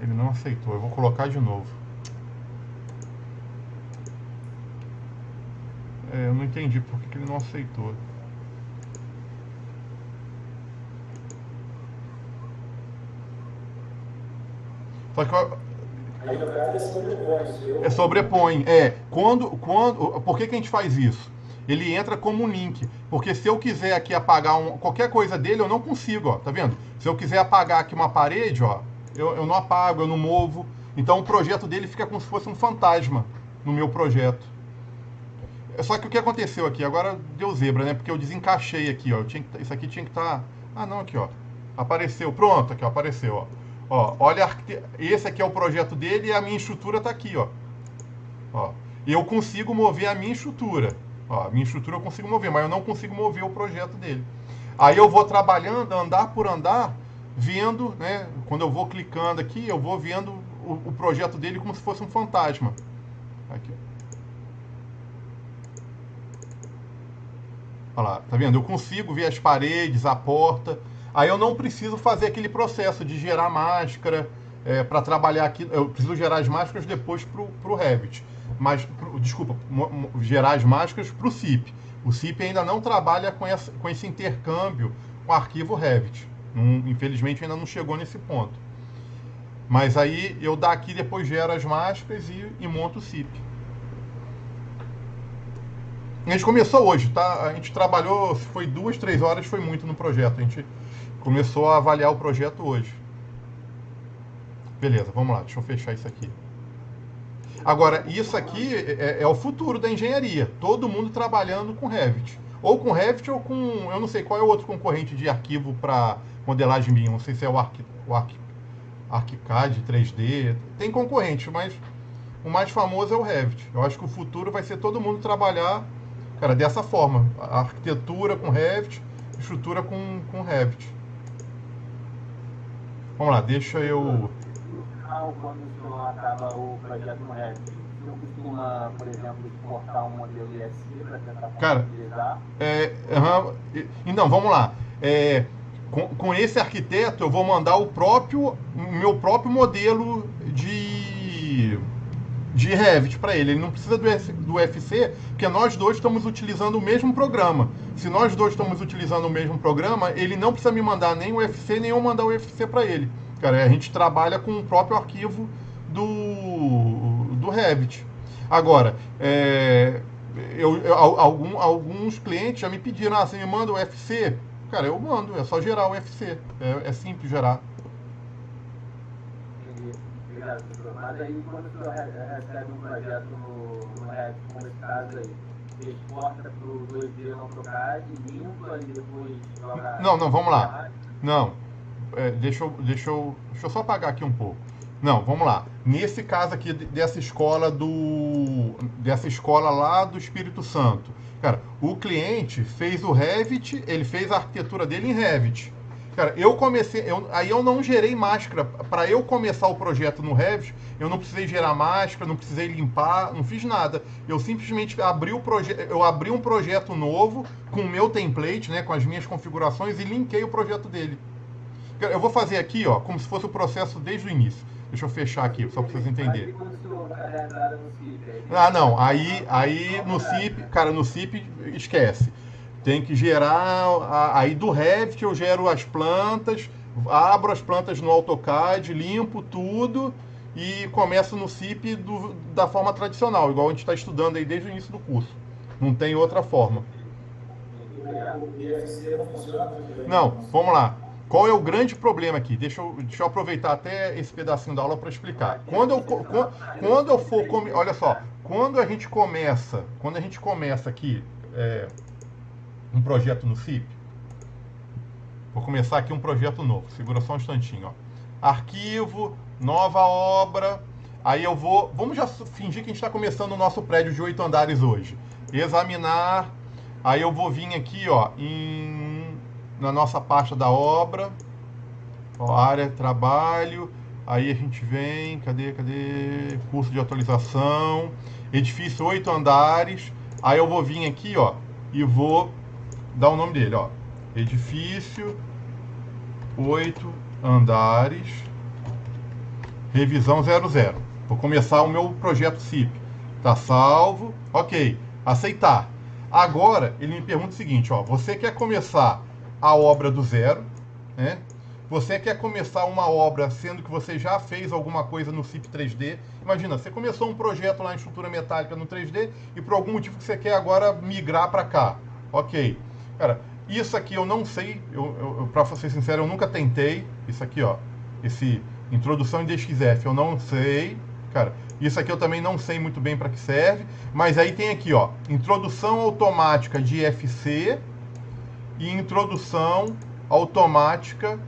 Ele não aceitou. Eu vou colocar de novo. Eu não entendi por que ele não aceitou. Só que aí no caso é sobrepõe. Por que a gente faz isso? Ele entra como um link. Porque se eu quiser aqui apagar qualquer coisa dele, eu não consigo, ó. Tá vendo? Se eu quiser apagar aqui uma parede, ó, eu não apago, eu não movo. Então o projeto dele fica como se fosse um fantasma no meu projeto. Só que o que aconteceu aqui? Agora deu zebra, né? Porque eu desencaixei aqui, ó. Isso aqui tinha que estar... Ah, não, aqui, ó. Apareceu. Pronto, aqui, ó. Apareceu, ó. Ó, olha, esse aqui é o projeto dele e a minha estrutura está aqui, ó. Ó. E eu consigo mover a minha estrutura. Ó, a minha estrutura eu consigo mover, mas eu não consigo mover o projeto dele. Aí eu vou trabalhando, andar por andar, vendo, né? Quando eu vou clicando aqui, eu vou vendo o projeto dele como se fosse um fantasma. Aqui, ó. Olha lá, tá vendo? Eu consigo ver as paredes, a porta. Aí eu não preciso fazer aquele processo de gerar máscara para trabalhar aqui. Eu preciso gerar as máscaras depois para o Revit. Mas, desculpa, gerar as máscaras para o CIP. O CIP ainda não trabalha com esse intercâmbio com o arquivo Revit. Infelizmente ainda não chegou nesse ponto. Mas aí eu daqui depois gero as máscaras e monto o CIP. A gente começou hoje, tá? A gente trabalhou, se foi 2, 3 horas, foi muito no projeto. A gente começou a avaliar o projeto hoje. Beleza, vamos lá, deixa eu fechar isso aqui. Agora, isso aqui é o futuro da engenharia. Todo mundo trabalhando com Revit. Ou com Revit ou com... Eu não sei qual é o outro concorrente de arquivo para modelagem BIM. Não sei se é o ArchiCAD 3D. Tem concorrente, mas o mais famoso é o Revit. Eu acho que o futuro vai ser todo mundo trabalhar, cara, dessa forma. A arquitetura com Revit, estrutura com Revit. Vamos lá, deixa eu... Quando o senhor acaba o projeto no Revit, o senhor costuma, por exemplo, exportar um modelo ISC para tentar compatibilizar? Então, vamos lá. Com esse arquiteto, eu vou mandar o meu próprio modelo de Revit para ele. Ele não precisa do UFC, porque nós dois estamos utilizando o mesmo programa. Se nós dois estamos utilizando o mesmo programa, ele não precisa me mandar nem o UFC, nem eu mandar o UFC para ele. Cara, a gente trabalha com o próprio arquivo do Revit. Agora, alguns clientes já me pediram, você me manda o UFC? Cara, eu mando, é só gerar o UFC. É simples gerar. Entendi. Obrigado, professor. Mas aí, quando o senhor recebe um projeto no Revit, como esse caso aí, você exporta para o 2D no AutoCAD, limpa e depois joga... Não, vamos lá. Não. Deixa eu só apagar aqui um pouco. Não, vamos lá. Nesse caso aqui dessa escola lá do Espírito Santo, cara, o cliente fez o Revit, ele fez a arquitetura dele em Revit. Cara, aí eu não gerei máscara. Para eu começar o projeto no Revit, eu não precisei gerar máscara, não precisei limpar, não fiz nada. Eu simplesmente abri um projeto novo com o meu template, né, com as minhas configurações e linkei o projeto dele. Eu vou fazer aqui, ó, como se fosse o processo desde o início. Deixa eu fechar aqui, só para vocês entenderem. Ah, não. Aí no CIP, cara, no CIP esquece. Tem que gerar. Aí do Revit eu gero as plantas, abro as plantas no AutoCAD, limpo tudo e começo no CIP da forma tradicional, igual a gente está estudando aí desde o início do curso. Não tem outra forma. Não, vamos lá. Qual é o grande problema aqui? Deixa eu aproveitar até esse pedacinho da aula para explicar. Quando eu for... Olha só, quando a gente começa aqui um projeto no CIP, vou começar aqui um projeto novo. Segura só um instantinho, ó. Arquivo, nova obra. Aí eu vou... Vamos já fingir que a gente está começando o nosso prédio de 8 andares hoje. Examinar. Aí eu vou vir aqui, ó, na nossa pasta da obra, ó, área, trabalho, aí a gente vem, cadê, curso de atualização, edifício 8 andares, aí eu vou vir aqui, ó, e vou dar o nome dele, ó, edifício 8 andares, revisão 00, vou começar o meu projeto CIP, tá salvo, ok, aceitar. Agora, ele me pergunta o seguinte, ó, você quer começar a obra do zero, né? Você quer começar uma obra sendo que você já fez alguma coisa no CIP 3D. Imagina, você começou um projeto lá em estrutura metálica no 3D e por algum motivo que você quer agora migrar para cá. Ok. Cara, isso aqui eu não sei, para ser sincero, eu nunca tentei. Isso aqui, ó, esse Introdução em DXF, eu não sei, cara. Isso aqui eu também não sei muito bem para que serve, mas aí tem aqui, ó, introdução automática de IFC e introdução automática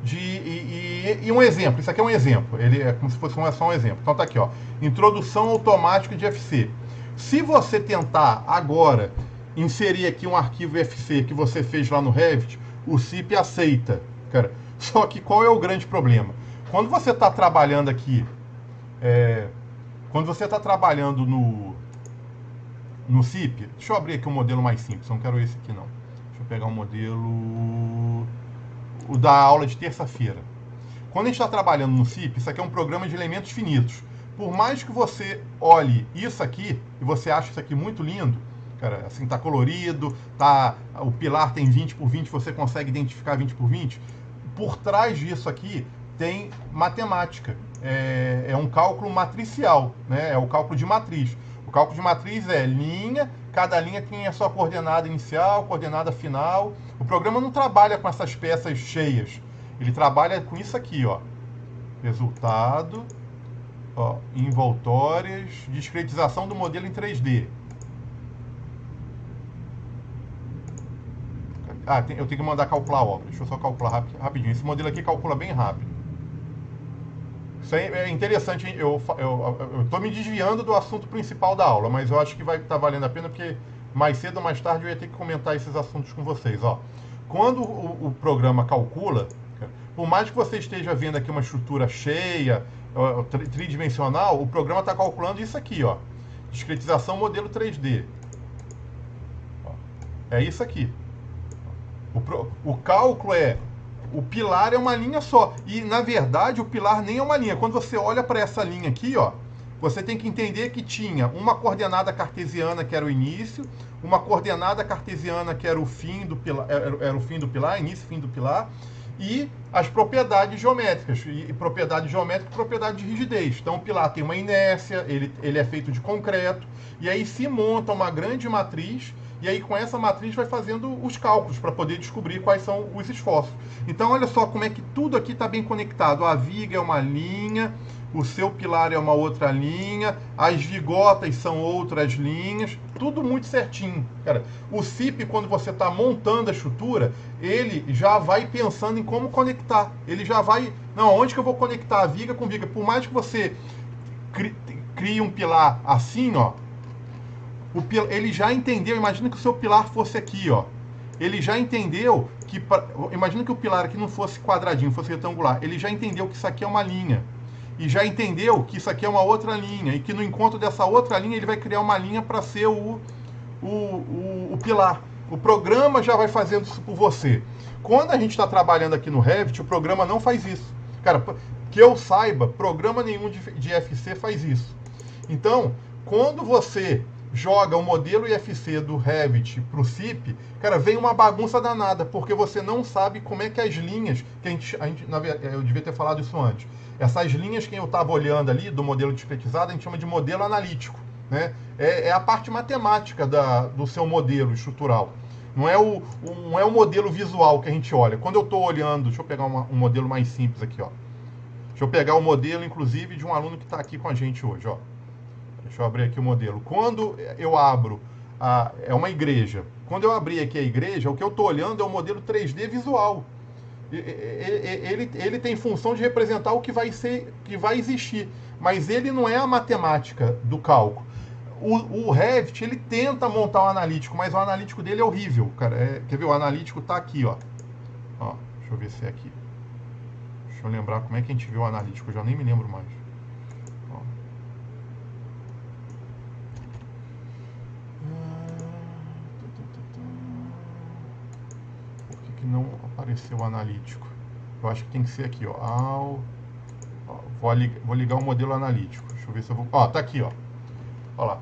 e um exemplo. Isso aqui é um exemplo, ele é como se fosse só um exemplo. Então tá aqui, ó, introdução automática de IFC. Se você tentar agora inserir aqui um arquivo IFC que você fez lá no Revit, o CIP aceita, cara. Só que qual é o grande problema? Quando você está trabalhando aqui, quando você está trabalhando no CIP, deixa eu abrir aqui um modelo mais simples, eu não quero esse aqui não. Deixa eu pegar um modelo, o da aula de terça-feira. Quando a gente está trabalhando no CIP, isso aqui é um programa de elementos finitos. Por mais que você olhe isso aqui, e você ache isso aqui muito lindo, cara, assim, tá colorido, o pilar tem 20 por 20, você consegue identificar 20 por 20, por trás disso aqui tem matemática. É um cálculo matricial, né? É o cálculo de matriz. O cálculo de matriz é linha, cada linha tem a sua coordenada inicial, coordenada final. O programa não trabalha com essas peças cheias. Ele trabalha com isso aqui, ó. Resultado, ó, envoltórias, discretização do modelo em 3D. Eu tenho que mandar calcular a obra. Deixa eu só calcular rapidinho. Esse modelo aqui calcula bem rápido. Isso aí é interessante, hein? Eu estou me desviando do assunto principal da aula, mas eu acho que vai estar valendo a pena, porque mais cedo ou mais tarde eu ia ter que comentar esses assuntos com vocês. Ó. Quando o programa calcula, por mais que você esteja vendo aqui uma estrutura cheia, tridimensional, o programa está calculando isso aqui, ó. Discretização modelo 3D. Ó. É isso aqui. O cálculo o pilar é uma linha só. E, na verdade, o pilar nem é uma linha. Quando você olha para essa linha aqui, ó, você tem que entender que tinha uma coordenada cartesiana, que era o início, uma coordenada cartesiana, que era o fim do pilar, início e fim do pilar, e as propriedades geométricas. E propriedade geométrica e propriedade de rigidez. Então, o pilar tem uma inércia, ele é feito de concreto, e aí se monta uma grande matriz. E aí, com essa matriz, vai fazendo os cálculos para poder descobrir quais são os esforços. Então, olha só como é que tudo aqui está bem conectado. A viga é uma linha, o seu pilar é uma outra linha, as vigotas são outras linhas, tudo muito certinho. Cara, o CIP, quando você está montando a estrutura, ele já vai pensando em como conectar. Ele já vai... Não, onde que eu vou conectar a viga com viga? Por mais que você crie um pilar assim, ó, ele já entendeu, imagina que o seu pilar fosse aqui, ó. Ele já entendeu que, imagina que o pilar aqui não fosse quadradinho, fosse retangular. Ele já entendeu que isso aqui é uma linha. E já entendeu que isso aqui é uma outra linha. E que no encontro dessa outra linha, ele vai criar uma linha para ser o pilar. O programa já vai fazendo isso por você. Quando a gente está trabalhando aqui no Revit, o programa não faz isso. Cara, que eu saiba, programa nenhum de IFC faz isso. Então, quando você joga o modelo IFC do Revit para o CIP, cara, vem uma bagunça danada, porque você não sabe como é que as linhas, que eu devia ter falado isso antes, essas linhas que eu estava olhando ali, do modelo discretizado, a gente chama de modelo analítico, né? É a parte matemática do seu modelo estrutural. Não é o modelo visual que a gente olha. Quando eu estou olhando, deixa eu pegar um modelo mais simples aqui, ó. Deixa eu pegar o modelo, inclusive, de um aluno que está aqui com a gente hoje, ó. Deixa eu abrir aqui o modelo. Quando eu abro, é uma igreja. Quando eu abrir aqui a igreja, o que eu estou olhando é o modelo 3D visual. Ele tem função de representar o que vai existir. Mas ele não é a matemática do cálculo. O Revit, ele tenta montar o analítico, mas o analítico dele é horrível, cara. Quer ver? O analítico está aqui, ó. Deixa eu ver se é aqui. Deixa eu lembrar como é que a gente viu o analítico. Eu já nem me lembro mais. Não apareceu o analítico. Eu acho que tem que ser aqui, ó. Vou ligar o modelo analítico. Deixa eu ver se eu vou... tá aqui, ó. Olha lá.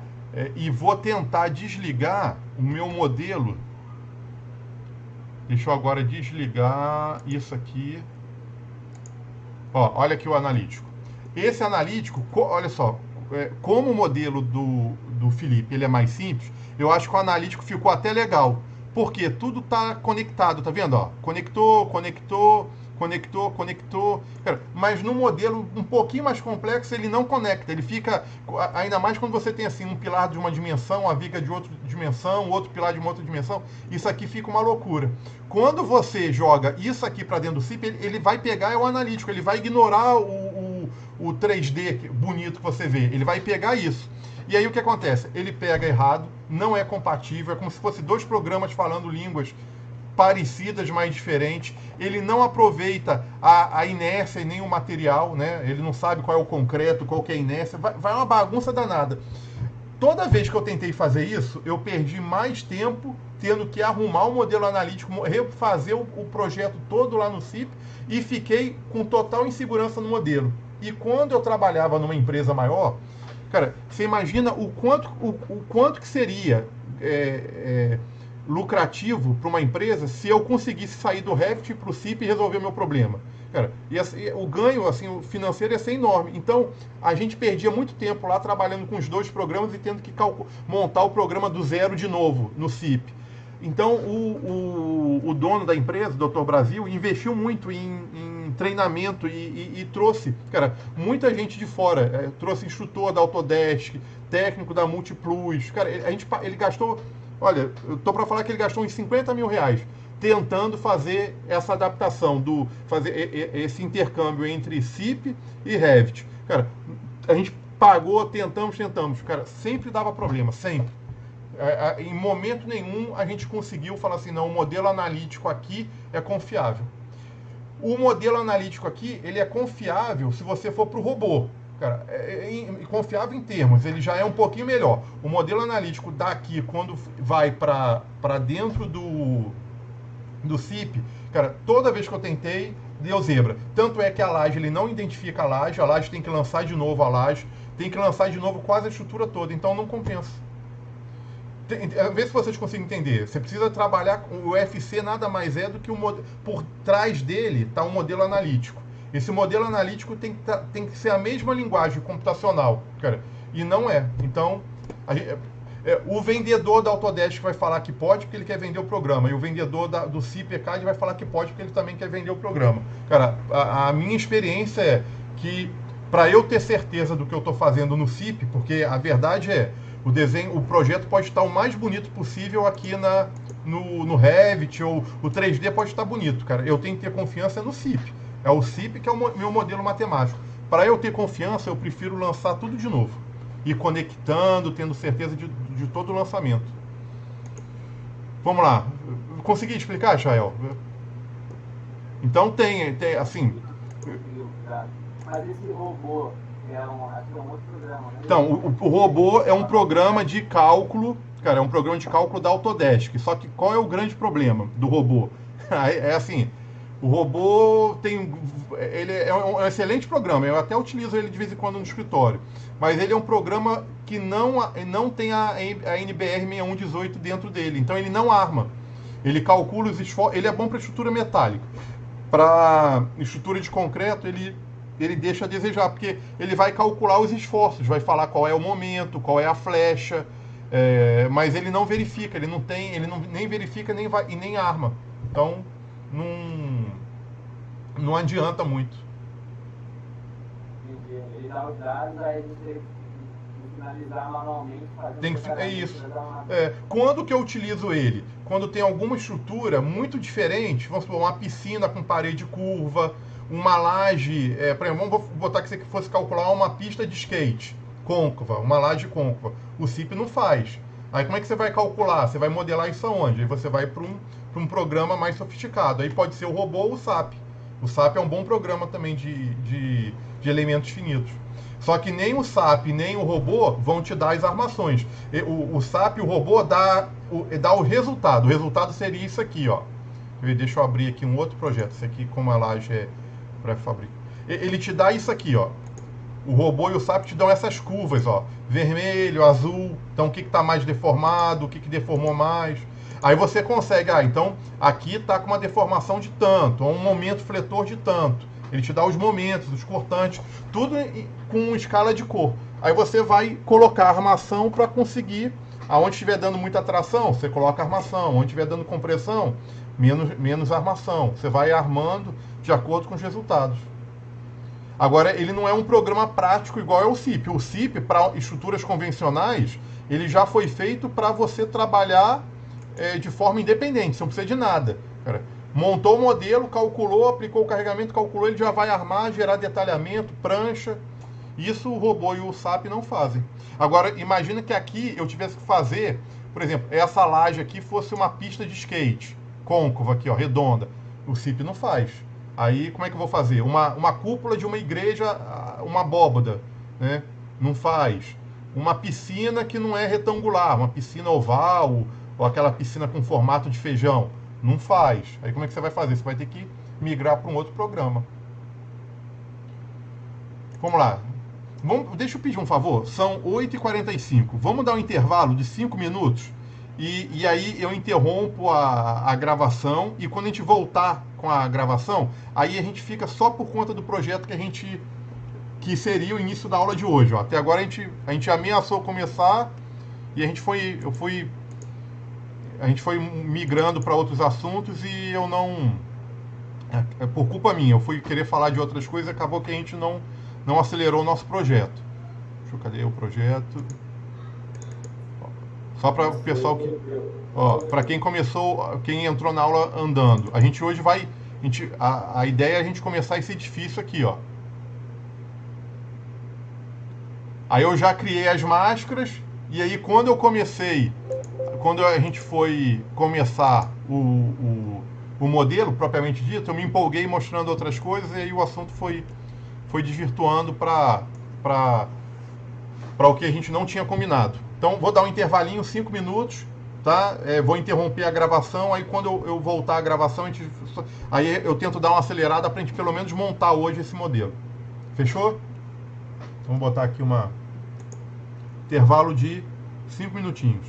E vou tentar desligar o meu modelo. Deixa eu agora desligar isso aqui. Olha aqui o analítico. Esse analítico, olha só, como o modelo do Felipe ele é mais simples, eu acho que o analítico ficou até legal. Porque tudo está conectado, tá vendo? Conectou, conectou. Cara, mas no modelo um pouquinho mais complexo, ele não conecta. Ele fica, ainda mais quando você tem assim um pilar de uma dimensão, a viga de outra dimensão, outro pilar de uma outra dimensão, isso aqui fica uma loucura. Quando você joga isso aqui para dentro do CIP, ele vai pegar o analítico, ele vai ignorar o 3D bonito que você vê. Ele vai pegar isso. E aí o que acontece? Ele pega errado, não é compatível, é como se fosse dois programas falando línguas parecidas, mas diferentes. Ele não aproveita a inércia e nem o material, né? Ele não sabe qual é o concreto, qual que é a inércia. Vai uma bagunça danada. Toda vez que eu tentei fazer isso, eu perdi mais tempo tendo que arrumar o modelo analítico, refazer o projeto todo lá no CIP e fiquei com total insegurança no modelo. E quando eu trabalhava numa empresa maior, cara, você imagina o quanto que seria lucrativo para uma empresa se eu conseguisse sair do Revit para o CIP e resolver o meu problema. Cara, o ganho assim, o financeiro ia ser enorme. Então, a gente perdia muito tempo lá trabalhando com os dois programas e tendo que montar o programa do zero de novo no CIP. Então, o dono da empresa, o Dr. Brasil, investiu muito em treinamento e trouxe, cara, muita gente de fora. Trouxe instrutor da Autodesk, técnico da Multiplus. Cara, ele gastou, olha, eu tô para falar que ele gastou uns 50 mil reais tentando fazer essa adaptação, fazer esse intercâmbio entre CIP e Revit. Cara, a gente pagou, tentamos, cara, sempre dava problema, sempre. Em momento nenhum a gente conseguiu falar assim, não, o modelo analítico aqui é confiável. O modelo analítico aqui, ele é confiável se você for para o robô. Cara, confiável em termos, ele já é um pouquinho melhor. O modelo analítico daqui, quando vai para dentro do CIP, cara, toda vez que eu tentei, deu zebra. Tanto é que a laje, ele não identifica a laje tem que lançar de novo a laje, tem que lançar de novo quase a estrutura toda, então não compensa. Vê se vocês conseguem entender. Você precisa trabalhar com o UFC, nada mais é do que por trás dele está um modelo analítico. Esse modelo analítico tem que ser a mesma linguagem computacional, cara, e não é. Então, o vendedor da Autodesk vai falar que pode porque ele quer vender o programa, e o vendedor do CIP-ECAD vai falar que pode porque ele também quer vender o programa. Cara, a minha experiência é que, para eu ter certeza do que eu estou fazendo no CIP, porque a verdade é, o projeto pode estar o mais bonito possível aqui no Revit, ou o 3D pode estar bonito, cara. Eu tenho que ter confiança no CIP. É o CIP que é o meu modelo matemático. Para eu ter confiança, eu prefiro lançar tudo de novo. E conectando, tendo certeza de todo o lançamento. Vamos lá. Consegui explicar, Chael? Então tem assim... Mas esse robô é um outro programa, né? Então, o robô é um programa de cálculo, cara, é um programa de cálculo da Autodesk. Só que qual é o grande problema do robô? É assim, o robô ele é um excelente programa, eu até utilizo ele de vez em quando no escritório, mas ele é um programa que não tem a NBR 6118 dentro dele, então ele não arma. Ele calcula os esforços, ele é bom para estrutura metálica. Para estrutura de concreto, ele deixa a desejar, porque ele vai calcular os esforços, vai falar qual é o momento, qual é a flecha, mas ele não verifica, ele nem verifica e nem arma. Então, não adianta muito. Ele dá os dados, aí ele tem que finalizar manualmente. É isso. Quando que eu utilizo ele? Quando tem alguma estrutura muito diferente, vamos supor, uma piscina com parede curva, uma laje, por exemplo, vamos botar que você fosse calcular uma pista de skate côncava, uma laje côncava. O CIP não faz. Aí como é que você vai calcular? Você vai modelar isso aonde? Aí você vai para um programa mais sofisticado. Aí pode ser o robô ou o SAP. O SAP é um bom programa também de elementos finitos. Só que nem o SAP, nem o robô vão te dar as armações. O SAP e o robô dá o resultado. O resultado seria isso aqui, ó. Deixa eu abrir aqui um outro projeto. Esse aqui, como a laje é pré-fabricada. Ele te dá isso aqui, ó. O robô e o SAP te dão essas curvas, ó. Vermelho, azul. Então, o que está mais deformado, o que deformou mais. Aí você consegue, então, aqui está com uma deformação de tanto, um momento fletor de tanto. Ele te dá os momentos, os cortantes, tudo com escala de cor. Aí você vai colocar a armação para conseguir, aonde estiver dando muita tração, você coloca a armação. Onde estiver dando compressão, menos armação. Você vai armando de acordo com os resultados. Agora, ele não é um programa prático igual é o CIP. O CIP, para estruturas convencionais, ele já foi feito para você trabalhar de forma independente, você não precisa de nada. Montou o modelo, calculou, aplicou o carregamento, calculou, ele já vai armar, gerar detalhamento, prancha. Isso o robô e o SAP não fazem. Agora, imagina que aqui eu tivesse que fazer, por exemplo, essa laje aqui fosse uma pista de skate, côncava aqui, ó, redonda. O CIP não faz. Aí, como é que eu vou fazer? Uma cúpula de uma igreja, uma abóbada, né? Não faz. Uma piscina que não é retangular, uma piscina oval, ou aquela piscina com formato de feijão. Não faz. Aí como é que você vai fazer? Você vai ter que migrar para um outro programa. Vamos lá. Deixa eu pedir um favor. São 8h45. Vamos dar um intervalo de 5 minutos? E aí eu interrompo a gravação. E quando a gente voltar com a gravação, aí a gente fica só por conta do projeto que seria o início da aula de hoje. Ó. Até agora a gente ameaçou começar e a gente foi migrando para outros assuntos e eu não... por culpa minha, eu fui querer falar de outras coisas e acabou que a gente não acelerou o nosso projeto. Cadê o projeto? Só para o pessoal que... para quem quem entrou na aula andando. A gente hoje vai... a ideia é a gente começar esse edifício aqui, ó. Aí eu já criei as máscaras e aí quando a gente foi começar o modelo, propriamente dito, eu me empolguei mostrando outras coisas e aí o assunto foi desvirtuando para o que a gente não tinha combinado. Então, vou dar um intervalinho, 5 minutos, tá? Vou interromper a gravação, aí quando eu voltar a gravação, aí eu tento dar uma acelerada para a gente pelo menos montar hoje esse modelo. Fechou? Vamos botar aqui intervalo de 5 minutinhos.